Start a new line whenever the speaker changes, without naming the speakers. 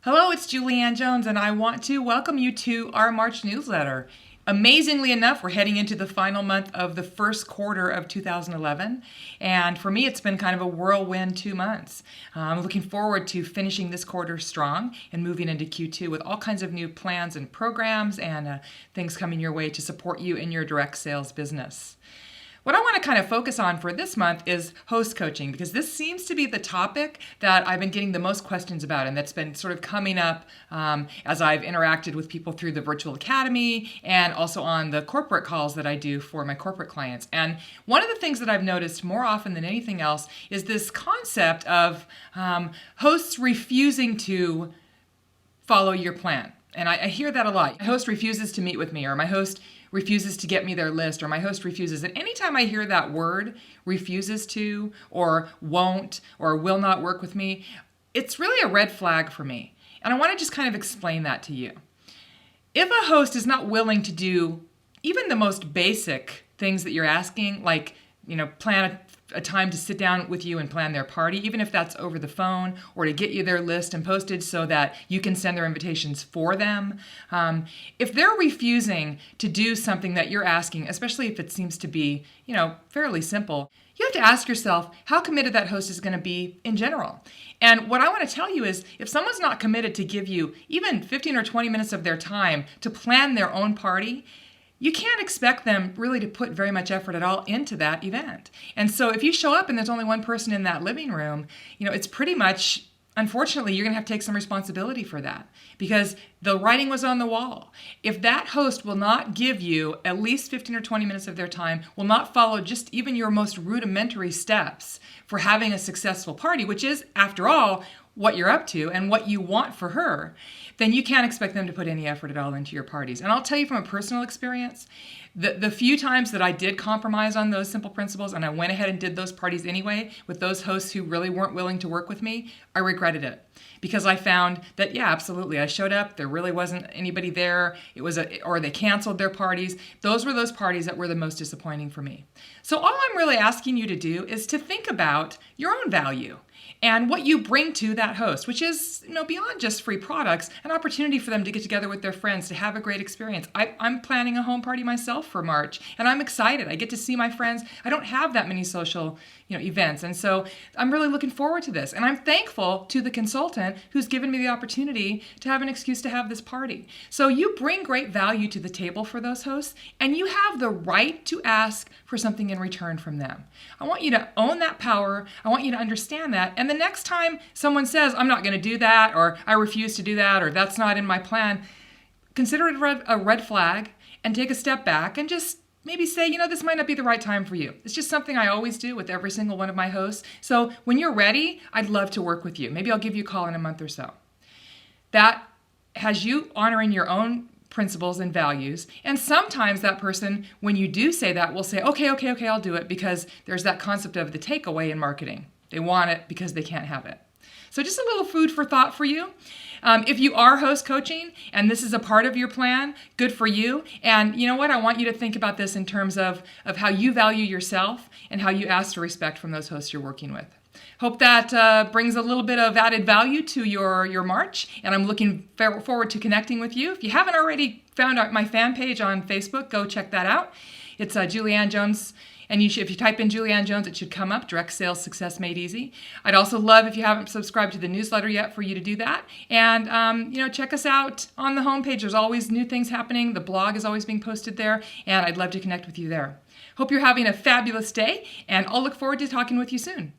Hello, it's Julianne Jones, and I want to welcome you to our March newsletter. Amazingly enough, we're heading into the final month of the first quarter of 2011, and for me, it's been kind of a whirlwind 2 months. I'm looking forward to finishing this quarter strong and moving into Q2 with all kinds of new plans and programs and things coming your way to support you in your direct sales business. What I want to kind of focus on for this month is host coaching, because this seems to be the topic that I've been getting the most questions about, and that's been sort of coming up as I've interacted with people through the Virtual Academy and also on the corporate calls that I do for my corporate clients. And one of the things that I've noticed more often than anything else is this concept of hosts refusing to follow your plan. And I hear that a lot. My host refuses to meet with me, or my host refuses to get me their list, or my host refuses. And anytime I hear that word, refuses to, or won't, or will not work with me, it's really a red flag for me. And I want to just kind of explain that to you. If a host is not willing to do even the most basic things that you're asking, like, plan a time to sit down with you and plan their party, even if that's over the phone, or to get you their list and posted so that you can send their invitations for them. If they're refusing to do something that you're asking, especially if it seems to be, fairly simple, you have to ask yourself how committed that host is going to be in general. And what I want to tell you is, if someone's not committed to give you even 15 or 20 minutes of their time to plan their own party, you can't expect them really to put very much effort at all into that event. And so if you show up and there's only one person in that living room, it's pretty much, unfortunately, you're going to have to take some responsibility for that, because the writing was on the wall. If that host will not give you at least 15 or 20 minutes of their time, will not follow just even your most rudimentary steps for having a successful party, which is, after all, what you're up to and what you want for her, then you can't expect them to put any effort at all into your parties. And I'll tell you from a personal experience, the few times that I did compromise on those simple principles and I went ahead and did those parties anyway with those hosts who really weren't willing to work with me, I regretted it. Because I found that, yeah, absolutely, I showed up, there really wasn't anybody there, or they canceled their parties. Those were those parties that were the most disappointing for me. So all I'm really asking you to do is to think about your own value and what you bring to that host, which is, beyond just free products, an opportunity for them to get together with their friends, to have a great experience. I'm planning a home party myself for March, and I'm excited. I get to see my friends. I don't have that many social, events, and so I'm really looking forward to this. And I'm thankful to the consultant who's given me the opportunity to have an excuse to have this party. So you bring great value to the table for those hosts, and you have the right to ask for something in return from them. I want you to own that power. I want you to understand that. And the next time someone says, I'm not going to do that, or I refuse to do that, or that's not in my plan, consider it a red flag and take a step back and just maybe say, this might not be the right time for you. It's just something I always do with every single one of my hosts. So when you're ready, I'd love to work with you. Maybe I'll give you a call in a month or so. That has you honoring your own principles and values. And sometimes that person, when you do say that, will say, okay, I'll do it, because there's that concept of the takeaway in marketing. They want it because they can't have it. So just a little food for thought for you. If you are host coaching and this is a part of your plan, good for you. And you know what? I want you to think about this in terms of how you value yourself and how you ask for respect from those hosts you're working with. Hope that brings a little bit of added value to your March, and I'm looking forward to connecting with you. If you haven't already found out my fan page on Facebook, go check that out. It's Julianne Jones. And if you type in Julianne Jones, it should come up, Direct Sales Success Made Easy. I'd also love, if you haven't subscribed to the newsletter yet, for you to do that. And, check us out on the homepage. There's always new things happening. The blog is always being posted there, and I'd love to connect with you there. Hope you're having a fabulous day, and I'll look forward to talking with you soon.